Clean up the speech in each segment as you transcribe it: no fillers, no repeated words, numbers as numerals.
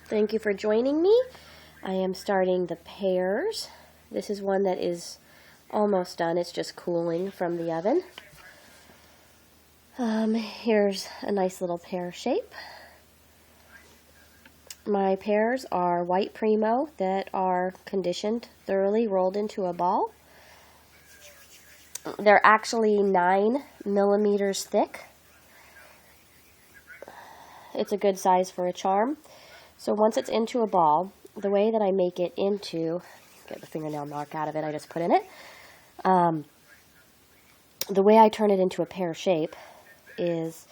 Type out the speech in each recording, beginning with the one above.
Thank you for joining me. I am starting the pears. This is one that is almost done. It's just cooling from the oven. Here's a nice little pear shape. My pears are white primo that are conditioned, thoroughly rolled into a ball. They're actually 9 millimeters thick. It's a good size for a charm. So once it's into a ball, the way that I make it into, get the fingernail mark out of it, I just put in it. The way I turn it into a pear shape is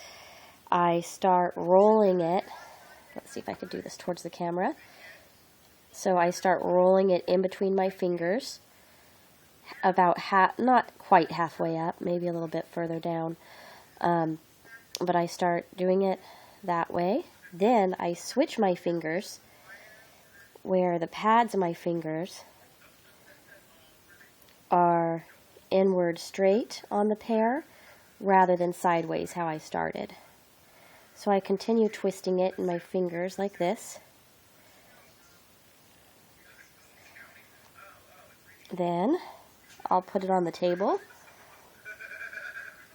I start rolling it. Let's see if I can do this towards the camera. So I start rolling it in between my fingers, about not quite halfway up, maybe a little bit further down. But I start doing it that way. Then I switch my fingers where the pads of my fingers are inward straight on the pear rather than sideways how I started. So I continue twisting it in my fingers like this. Then I'll put it on the table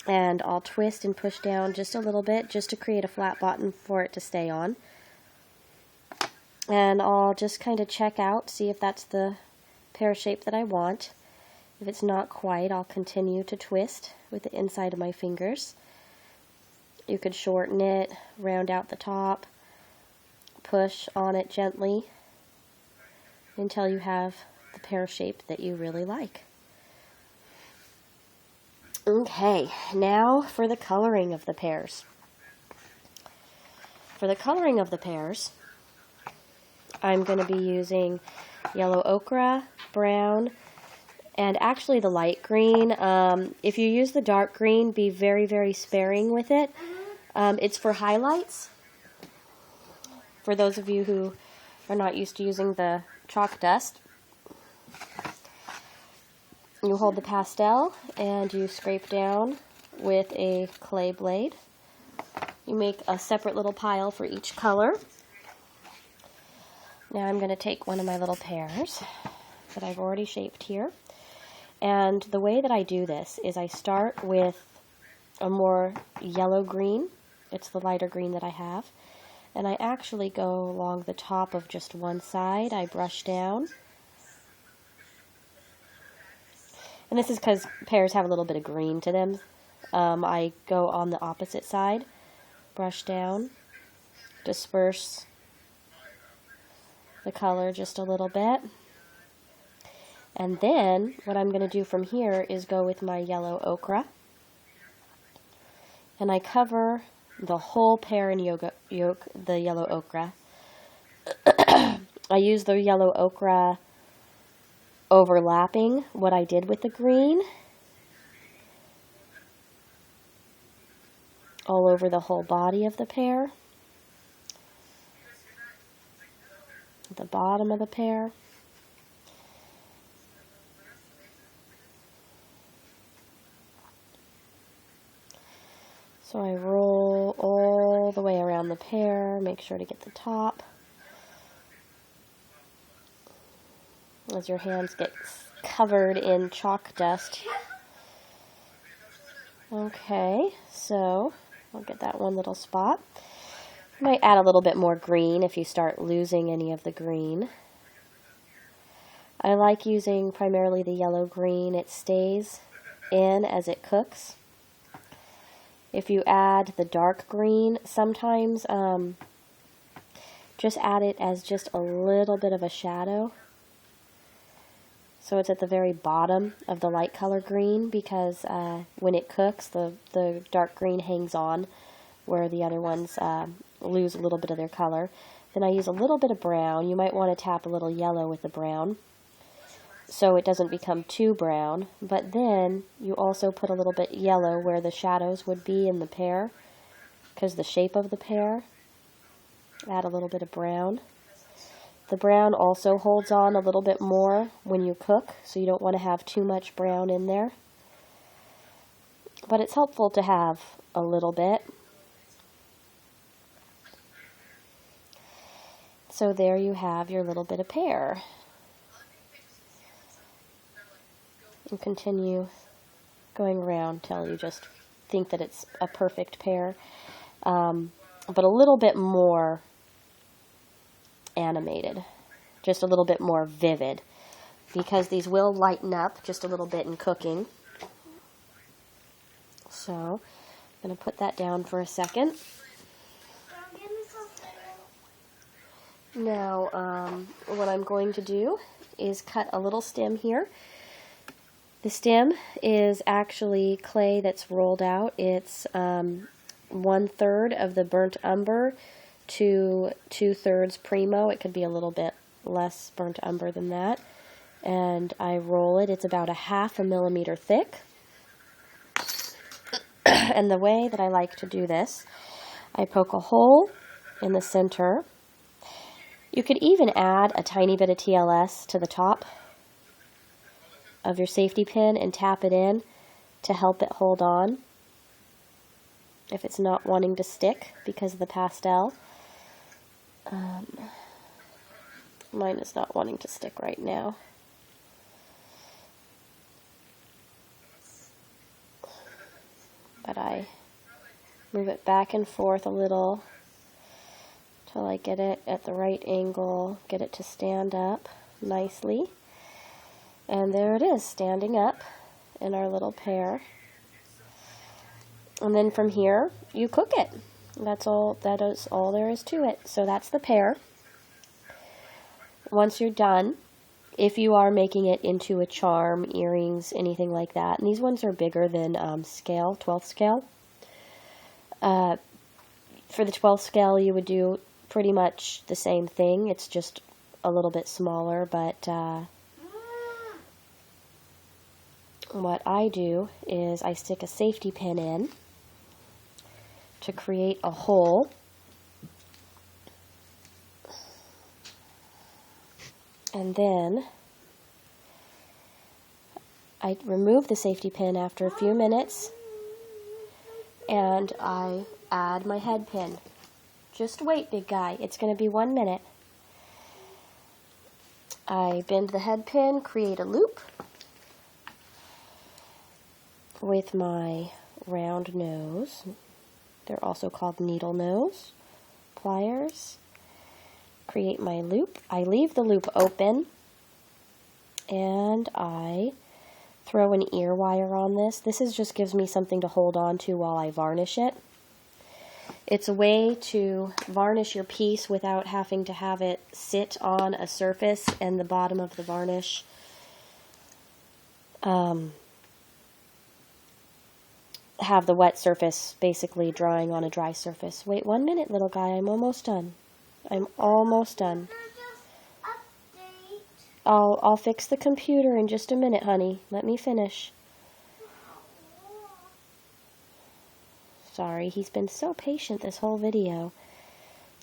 and I'll twist and push down just a little bit just to create a flat bottom for it to stay on. And I'll just kind of check out, see if that's the pear shape that I want. If it's not quite, I'll continue to twist with the inside of my fingers. You could shorten it, round out the top, push on it gently until you have the pear shape that you really like. Okay, now for the coloring of the pears. For the coloring of the pears, I'm going to be using yellow ochre, brown, and actually the light green. If you use the dark green, be very, very sparing with it. It's for highlights. For those of you who are not used to using the chalk dust, you hold the pastel and you scrape down with a clay blade. You make a separate little pile for each color. Now I'm going to take one of my little pears that I've already shaped here. And the way that I do this is I start with a more yellow green. It's the lighter green that I have. And I actually go along the top of just one side. I brush down. And this is because pears have a little bit of green to them. I go on the opposite side, brush down, disperse the color just a little bit. And then what I'm going to do from here is go with my yellow ochre. And I cover the whole pear and yolk, the yellow ochre. I use the yellow ochre overlapping what I did with the green all over the whole body of the pear, the bottom of the pear. So I roll all the way around the pear, make sure to get the top. As your hands get covered in chalk dust. Okay, so I'll get that one little spot. You might add a little bit more green if you start losing any of the green. I like using primarily the yellow-green. It stays in as it cooks. If you add the dark green, sometimes just add it as just a little bit of a shadow. So it's at the very bottom of the light color green because when it cooks, the dark green hangs on where the other ones lose a little bit of their color. Then I use a little bit of brown. You might want to tap a little yellow with the brown so it doesn't become too brown. But then you also put a little bit yellow where the shadows would be in the pear because the shape of the pear. Add a little bit of brown. The brown also holds on a little bit more when you cook, so you don't want to have too much brown in there. But it's helpful to have a little bit. So there you have your little bit of pear. And continue going around till you just think that it's a perfect pear, but a little bit more animated, just a little bit more vivid, because these will lighten up just a little bit in cooking. So I'm going to put that down for a second. Now what I'm going to do is cut a little stem here. The stem is actually clay that's rolled out. It's 1/3 of the burnt umber to 2/3 primo. It could be a little bit less burnt umber than that. And I roll it. It's about 1/2 millimeter thick. And the way that I like to do this, I poke a hole in the center. You could even add a tiny bit of TLS to the top of your safety pin and tap it in to help it hold on if it's not wanting to stick because of the pastel. Mine is not wanting to stick right now. But I move it back and forth a little till I get it at the right angle, get it to stand up nicely. And there it is, standing up in our little pear. And then from here, you cook it. That is all there is to it. So that's the pear. Once you're done, if you are making it into a charm, earrings, anything like that, and these ones are bigger than scale, 12th scale. For the 12th scale, you would do pretty much the same thing. It's just a little bit smaller, but what I do is I stick a safety pin in to create a hole, and then I remove the safety pin after a few minutes and I add my head pin. Just wait, big guy, it's going to be 1 minute. I bend the head pin, create a loop with my round nose. They're also called needle nose pliers. Create my loop. I leave the loop open and I throw an ear wire on this. This just gives me something to hold on to while I varnish it. It's a way to varnish your piece without having to have it sit on a surface and the bottom of the varnish have the wet surface basically drying on a dry surface. Wait 1 minute, little guy. I'm almost done. I'm almost done. I'll fix the computer in just a minute, honey. Let me finish. Sorry, he's been so patient this whole video.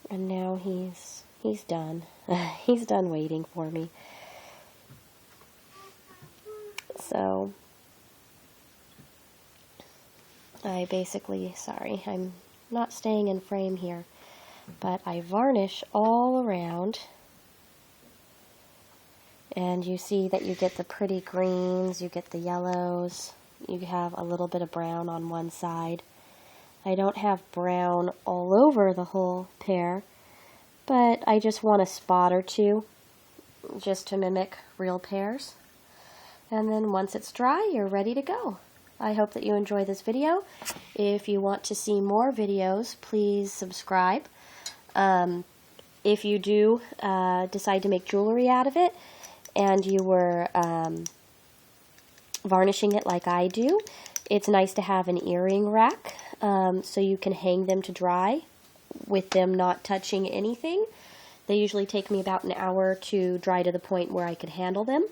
And now he's done. He's done waiting for me. So I basically, sorry, I'm not staying in frame here, but I varnish all around, and you see that you get the pretty greens, you get the yellows, you have a little bit of brown on one side. I don't have brown all over the whole pear, but I just want a spot or two just to mimic real pears. And then once it's dry, you're ready to go. I hope that you enjoy this video. If you want to see more videos, please subscribe. If you do decide to make jewelry out of it, and you were varnishing it like I do, it's nice to have an earring rack so you can hang them to dry with them not touching anything. They usually take me about an hour to dry to the point where I could handle them.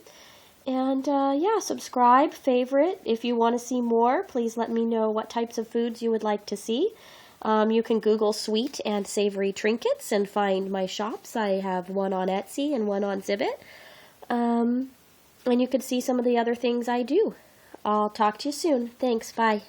And yeah, subscribe, favorite. If you want to see more, please let me know what types of foods you would like to see. You can Google sweet and savory trinkets and find my shops. I have one on Etsy and one on Zibbit. And you can see some of the other things I do. I'll talk to you soon. Thanks, bye.